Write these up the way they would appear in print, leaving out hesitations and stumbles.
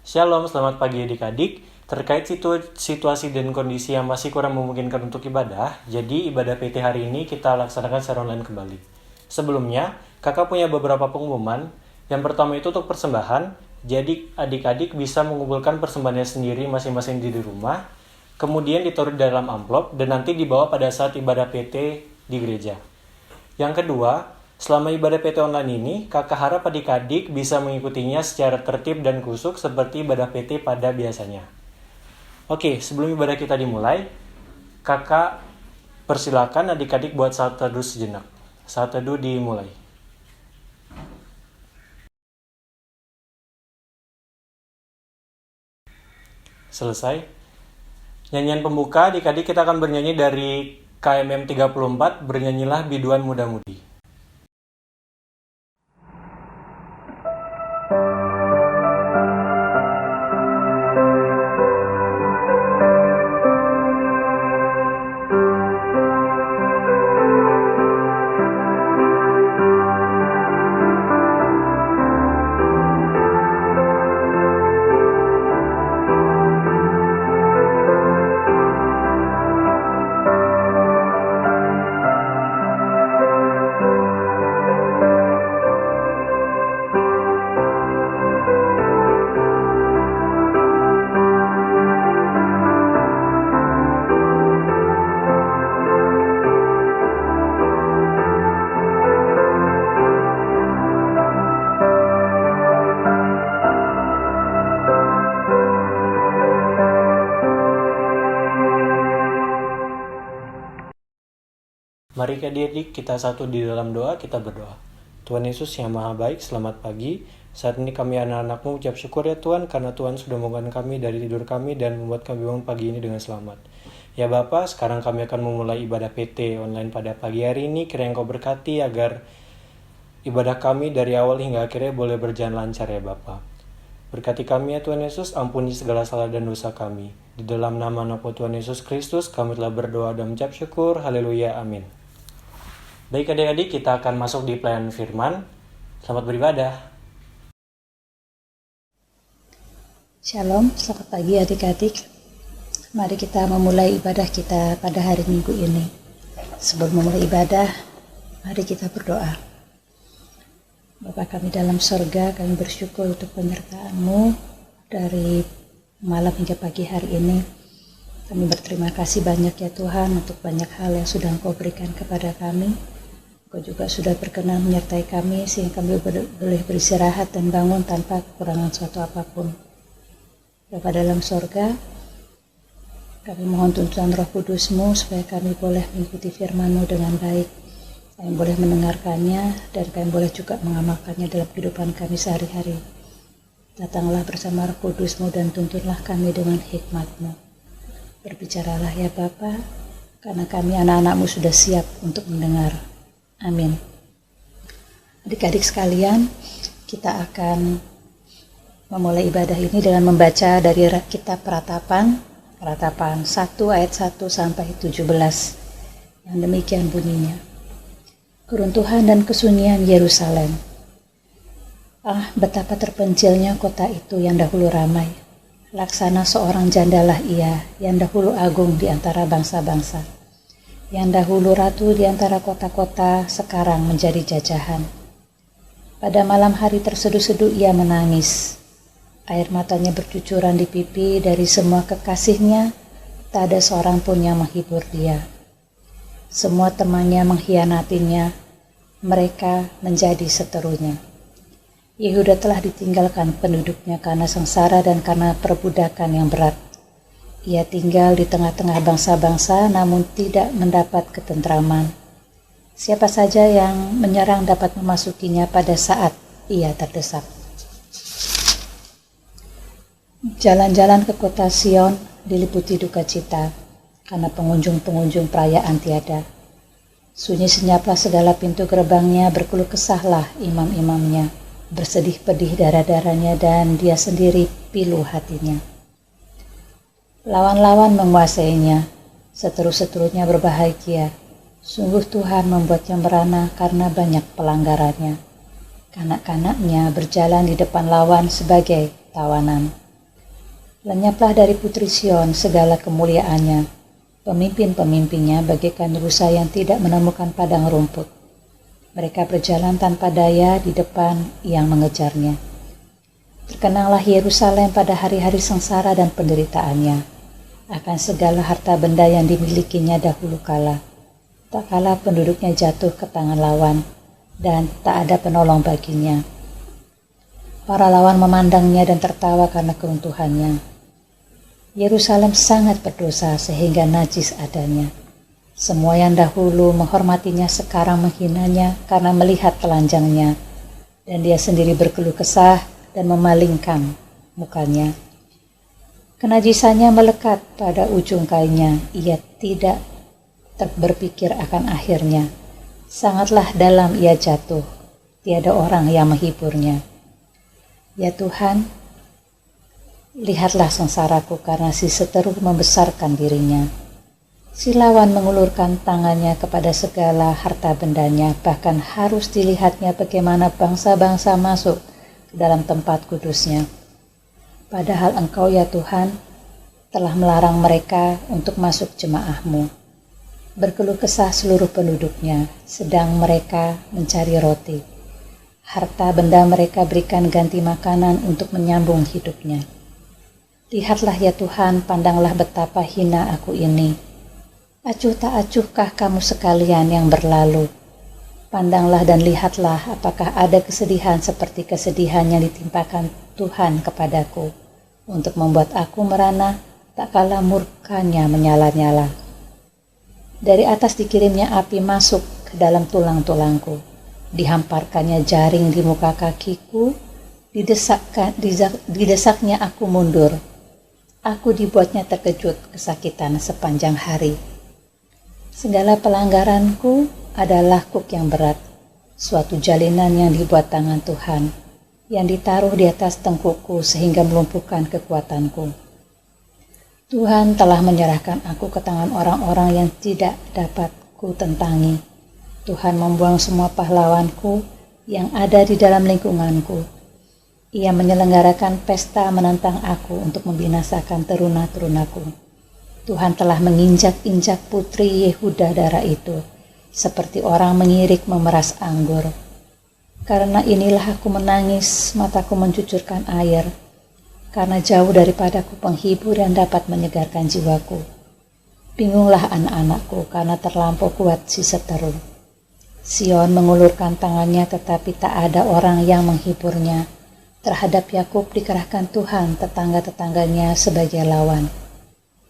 Shalom, selamat pagi adik-adik. Terkait situasi dan kondisi yang masih kurang memungkinkan untuk ibadah, jadi ibadah PT hari ini kita laksanakan secara online kembali. Sebelumnya, kakak punya beberapa pengumuman. Yang pertama itu untuk persembahan, jadi adik-adik bisa mengumpulkan persembahannya sendiri masing-masing di rumah, kemudian ditaruh dalam amplop dan nanti dibawa pada saat ibadah PT di gereja. Yang kedua, selama ibadah PT online ini, kakak harap adik-adik bisa mengikutinya secara tertib dan kusuk seperti ibadah PT pada biasanya. Oke, sebelum ibadah kita dimulai, kakak persilakan adik-adik buat saat teduh sejenak. Saat teduh dimulai. Selesai. Nyanyian pembuka, adik-adik kita akan bernyanyi dari KMM 34, Bernyanyilah Biduan Muda-Mudi. Mari adik-adik kita satu di dalam doa, kita berdoa. Tuhan Yesus yang maha baik, selamat pagi. Saat ini kami anak-anakmu ucap syukur ya Tuhan, karena Tuhan sudah membangunkan kami dari tidur kami dan membuat kami bangun pagi ini dengan selamat. Ya Bapa, sekarang kami akan memulai ibadah PT online pada pagi hari ini. Kiranya Engkau berkati agar ibadah kami dari awal hingga akhirnya boleh berjalan lancar ya Bapa. Berkati kami ya Tuhan Yesus, ampuni segala salah dan dosa kami. Di dalam nama Tuhan Yesus Kristus, kami telah berdoa dan mengucap syukur. Haleluya, amin. Baik adik-adik, kita akan masuk di pelayanan firman. Selamat beribadah. Shalom, selamat pagi adik-adik. Mari kita memulai ibadah kita pada hari Minggu ini. Sebelum memulai ibadah, mari kita berdoa. Bapa kami dalam sorga, kami bersyukur untuk penyertaan-Mu dari malam hingga pagi hari ini. Kami berterima kasih banyak ya Tuhan untuk banyak hal yang sudah Engkau berikan kepada kami. Engkau juga sudah berkenan menyertai kami sehingga kami boleh beristirahat dan bangun tanpa kekurangan suatu apapun. Bapa dalam sorga, kami mohon tuntunan Roh Kudus-Mu supaya kami boleh mengikuti firman-Mu dengan baik. Kami boleh mendengarkannya dan kami boleh juga mengamalkannya dalam kehidupan kami sehari-hari. Datanglah bersama Roh Kudus-Mu dan tuntunlah kami dengan hikmat-Mu. Berbicaralah ya Bapa, karena kami anak-anak-Mu sudah siap untuk mendengar. Amin. Adik-adik sekalian, kita akan memulai ibadah ini dengan membaca dari kitab Peratapan 1 ayat 1 sampai 17. Yang demikian bunyinya. Keruntuhan dan kesunyian Yerusalem. Ah, betapa terpencilnya kota itu yang dahulu ramai. Laksana seorang jandalah ia, yang dahulu agung di antara bangsa-bangsa. Yang dahulu ratu di antara kota-kota, sekarang menjadi jajahan. Pada malam hari terseduh-seduh ia menangis. Air matanya bercucuran di pipi dari semua kekasihnya, tak ada seorang pun yang menghibur dia. Semua temannya mengkhianatinya, mereka menjadi seterunya. Yehuda telah ditinggalkan penduduknya karena sengsara dan karena perbudakan yang berat. Ia tinggal di tengah-tengah bangsa-bangsa namun tidak mendapat ketentraman. Siapa saja yang menyerang dapat memasukinya pada saat ia terdesak. Jalan-jalan ke kota Sion diliputi duka cita karena pengunjung-pengunjung perayaan tiada. Sunyi senyaplah segala pintu gerbangnya, berkeluh kesahlah imam-imamnya, bersedih pedih darah-darahnya dan dia sendiri pilu hatinya. Lawan-lawan menguasainya, seteru-seterunya berbahagia. Sungguh Tuhan membuatnya merana karena banyak pelanggarannya. Kanak-kanaknya berjalan di depan lawan sebagai tawanan. Lenyaplah dari Putri Sion segala kemuliaannya. Pemimpin-pemimpinnya bagaikan rusa yang tidak menemukan padang rumput. Mereka berjalan tanpa daya di depan yang mengejarnya. Terkenanglah Yerusalem pada hari-hari sengsara dan penderitaannya, akan segala harta benda yang dimilikinya dahulu kala. Tak kala penduduknya jatuh ke tangan lawan, dan tak ada penolong baginya. Para lawan memandangnya dan tertawa karena keruntuhannya. Yerusalem sangat berdosa sehingga najis adanya. Semua yang dahulu menghormatinya sekarang menghinanya karena melihat telanjangnya, dan dia sendiri berkeluh kesah dan memalingkan mukanya. Kenajisannya melekat pada ujung kainnya, ia tidak berpikir akan akhirnya. Sangatlah dalam ia jatuh, tiada orang yang menghiburnya. Ya Tuhan, lihatlah sengsaraku karena si seteru membesarkan dirinya. Si lawan mengulurkan tangannya kepada segala harta bendanya, bahkan harus dilihatnya bagaimana bangsa-bangsa masuk ke dalam tempat kudusnya. Padahal Engkau ya Tuhan telah melarang mereka untuk masuk jemaah-Mu. Berkeluh kesah seluruh penduduknya, sedang mereka mencari roti. Harta benda mereka berikan ganti makanan untuk menyambung hidupnya. Lihatlah ya Tuhan, pandanglah betapa hina aku ini. Acuh tak acuhkah kamu sekalian yang berlalu? Pandanglah dan lihatlah apakah ada kesedihan seperti kesedihan yang ditimpakan Tuhan kepadaku, untuk membuat aku merana tak kala murkanya menyala-nyala. Dari atas dikirimnya api masuk ke dalam tulang-tulangku, dihamparkannya jaring di muka kakiku, didesaknya aku mundur. Aku dibuatnya terkejut kesakitan sepanjang hari. Segala pelanggaranku adalah kuk yang berat, suatu jalinan yang dibuat tangan Tuhan, yang ditaruh di atas tengkukku sehingga melumpuhkan kekuatanku. Tuhan telah menyerahkan aku ke tangan orang-orang yang tidak dapat ku tentangi. Tuhan membuang semua pahlawanku yang ada di dalam lingkunganku. Ia menyelenggarakan pesta menentang aku untuk membinasakan teruna-terunaku. Tuhan telah menginjak-injak putri Yehuda darah itu, seperti orang mengirik memeras anggur. Karena inilah aku menangis, mataku mencucurkan air, karena jauh daripadaku penghibur yang dapat menyegarkan jiwaku. Bingunglah anak-anakku, karena terlampau kuat si seteru. Sion mengulurkan tangannya, tetapi tak ada orang yang menghiburnya. Terhadap Yakub dikerahkan Tuhan tetangga-tetangganya sebagai lawan.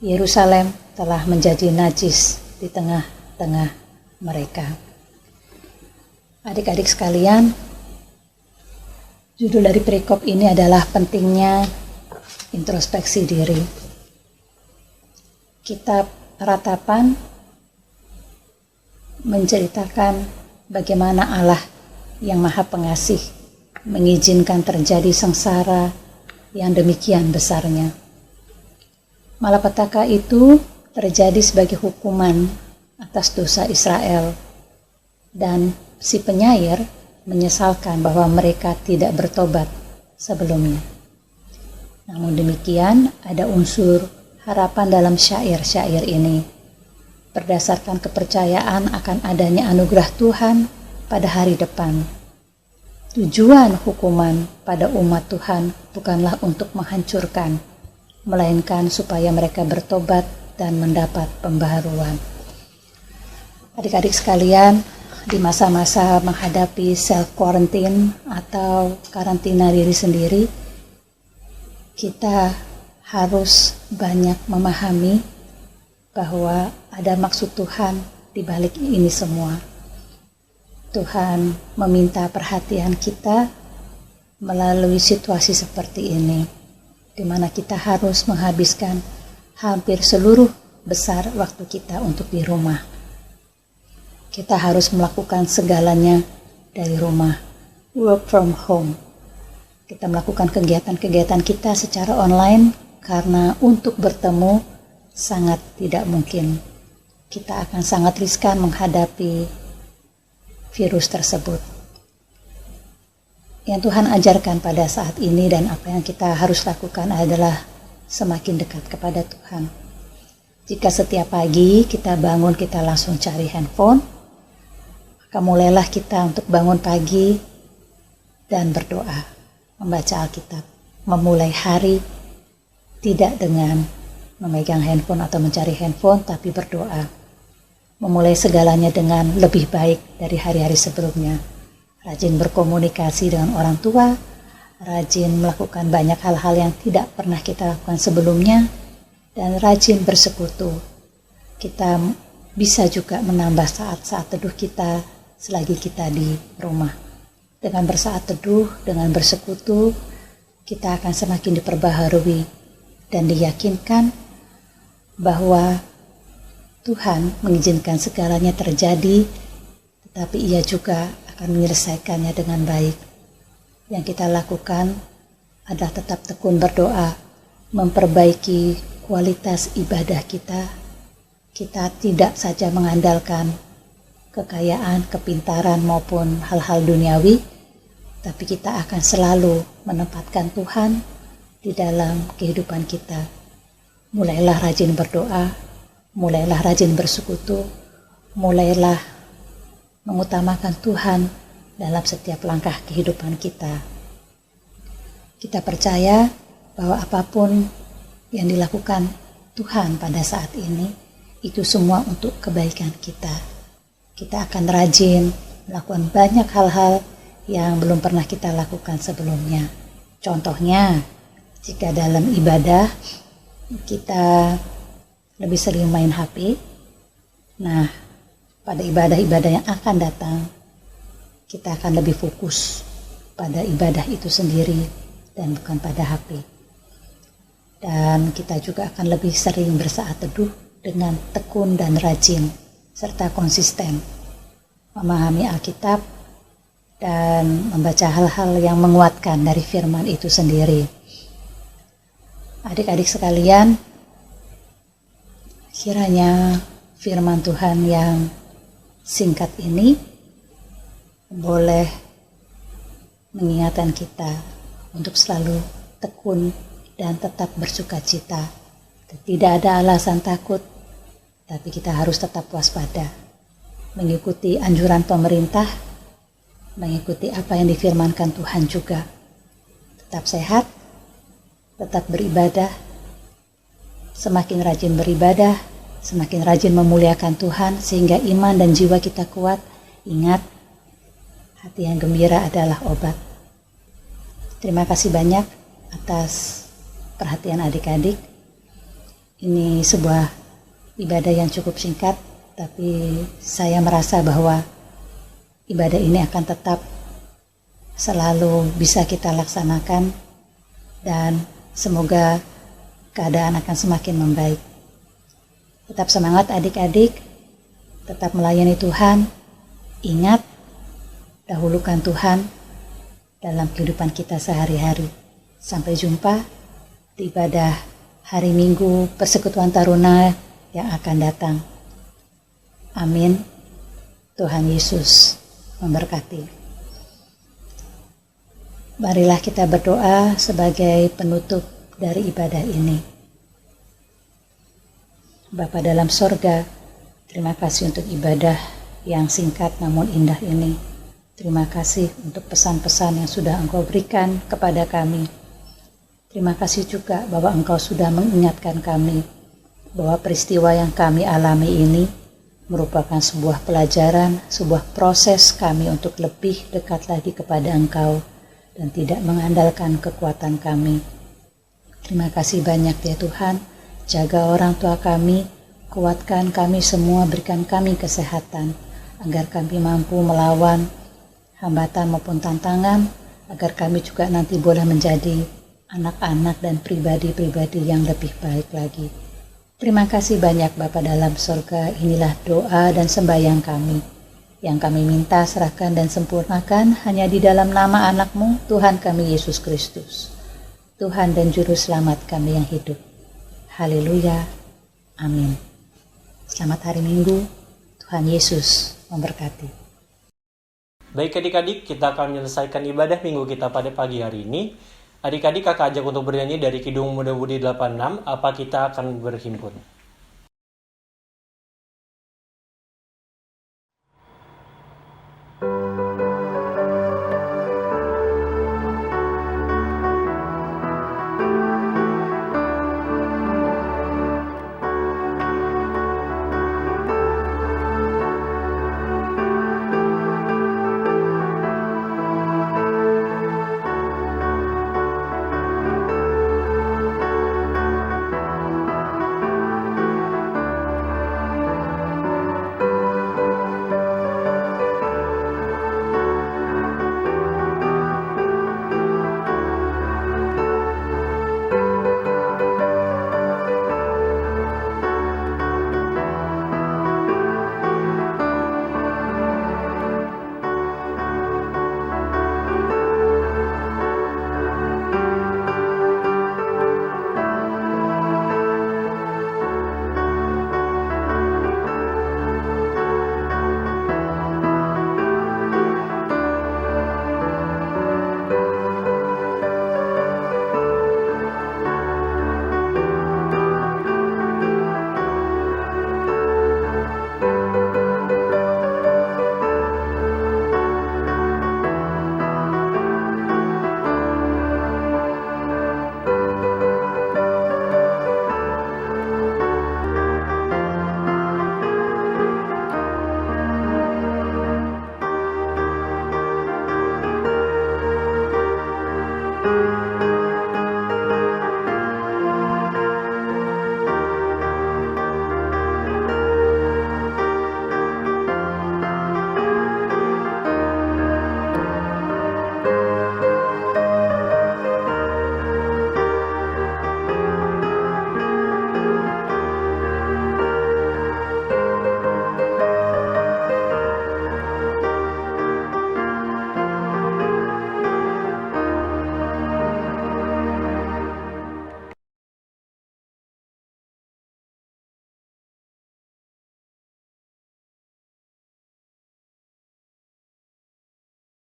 Yerusalem telah menjadi najis di tengah-tengah mereka. Adik-adik sekalian, judul dari perikop ini adalah pentingnya introspeksi diri. Kitab Ratapan menceritakan bagaimana Allah yang Maha Pengasih mengizinkan terjadi sengsara yang demikian besarnya. Malapetaka itu terjadi sebagai hukuman atas dosa Israel, dan si penyair menyesalkan bahwa mereka tidak bertobat sebelumnya. Namun demikian, ada unsur harapan dalam syair-syair ini, berdasarkan kepercayaan akan adanya anugerah Tuhan pada hari depan. Tujuan hukuman pada umat Tuhan bukanlah untuk menghancurkan, melainkan supaya mereka bertobat dan mendapat pembaharuan. Adik-adik sekalian, di masa-masa menghadapi self-quarantine atau karantina diri sendiri, kita harus banyak memahami bahwa ada maksud Tuhan di balik ini semua. Tuhan meminta perhatian kita melalui situasi seperti ini, di mana kita harus menghabiskan hampir seluruh besar waktu kita untuk di rumah. Kita harus melakukan segalanya dari rumah, work from home. Kita melakukan kegiatan-kegiatan kita secara online karena untuk bertemu sangat tidak mungkin. Kita akan sangat riskan menghadapi virus tersebut. Yang Tuhan ajarkan pada saat ini dan apa yang kita harus lakukan adalah semakin dekat kepada Tuhan. Jika setiap pagi kita bangun, kita langsung cari handphone, maka mulailah kita untuk bangun pagi dan berdoa, membaca Alkitab, memulai hari tidak dengan memegang handphone atau mencari handphone, tapi berdoa. Memulai segalanya dengan lebih baik dari hari-hari sebelumnya. Rajin berkomunikasi dengan orang tua, rajin melakukan banyak hal-hal yang tidak pernah kita lakukan sebelumnya, dan rajin bersekutu. Kita bisa juga menambah saat-saat teduh kita selagi kita di rumah. Dengan bersaat teduh, dengan bersekutu, kita akan semakin diperbaharui dan diyakinkan bahwa Tuhan mengizinkan segalanya terjadi, tetapi Ia juga akan menyelesaikannya dengan baik. Yang kita lakukan adalah tetap tekun berdoa, memperbaiki kualitas ibadah kita. Kita tidak saja mengandalkan kekayaan, kepintaran maupun hal-hal duniawi, tapi kita akan selalu menempatkan Tuhan di dalam kehidupan kita. Mulailah rajin berdoa, mulailah rajin bersekutu, mulailah mengutamakan Tuhan dalam setiap langkah kehidupan kita. Kita percaya bahwa apapun yang dilakukan Tuhan pada saat ini, itu semua untuk kebaikan kita. Kita akan rajin melakukan banyak hal-hal yang belum pernah kita lakukan sebelumnya. Contohnya, jika dalam ibadah kita lebih sering main HP, nah pada ibadah-ibadah yang akan datang, kita akan lebih fokus pada ibadah itu sendiri dan bukan pada HP. Dan kita juga akan lebih sering bersaat teduh dengan tekun dan rajin, serta konsisten memahami Alkitab dan membaca hal-hal yang menguatkan dari firman itu sendiri. Adik-adik sekalian, kiranya firman Tuhan yang singkat ini boleh mengingatkan kita untuk selalu tekun dan tetap bersuka cita. Tidak ada alasan takut, tapi kita harus tetap waspada, mengikuti anjuran pemerintah, mengikuti apa yang difirmankan Tuhan juga. Tetap sehat, tetap beribadah, semakin rajin beribadah, semakin rajin memuliakan Tuhan, sehingga iman dan jiwa kita kuat. Ingat, hati yang gembira adalah obat. Terima kasih banyak atas perhatian adik-adik. Ini sebuah ibadah yang cukup singkat, tapi saya merasa bahwa ibadah ini akan tetap selalu bisa kita laksanakan, dan semoga keadaan akan semakin membaik. Tetap semangat adik-adik, tetap melayani Tuhan. Ingat, dahulukan Tuhan dalam kehidupan kita sehari-hari. Sampai jumpa di ibadah hari Minggu Persekutuan Taruna yang akan datang. Amin. Tuhan Yesus memberkati. Marilah kita berdoa sebagai penutup dari ibadah ini. Bapa dalam sorga, terima kasih untuk ibadah yang singkat namun indah ini. Terima kasih untuk pesan-pesan yang sudah Engkau berikan kepada kami. Terima kasih juga bahwa Engkau sudah mengingatkan kami bahwa peristiwa yang kami alami ini merupakan sebuah pelajaran, sebuah proses kami untuk lebih dekat lagi kepada Engkau dan tidak mengandalkan kekuatan kami. Terima kasih banyak ya Tuhan, jaga orang tua kami, kuatkan kami semua, berikan kami kesehatan, agar kami mampu melawan hambatan maupun tantangan, agar kami juga nanti boleh menjadi anak-anak dan pribadi-pribadi yang lebih baik lagi. Terima kasih banyak Bapa dalam surga, inilah doa dan sembahyang kami. Yang kami minta serahkan dan sempurnakan hanya di dalam nama anak-Mu, Tuhan kami Yesus Kristus. Tuhan dan Juru Selamat kami yang hidup. Haleluya. Amin. Selamat hari Minggu. Tuhan Yesus memberkati. Baik adik-adik, kita akan menyelesaikan ibadah minggu kita pada pagi hari ini. Adik-adik kakak ajak untuk bernyanyi dari Kidung Muda Budi 86, apa kita akan berhimpun?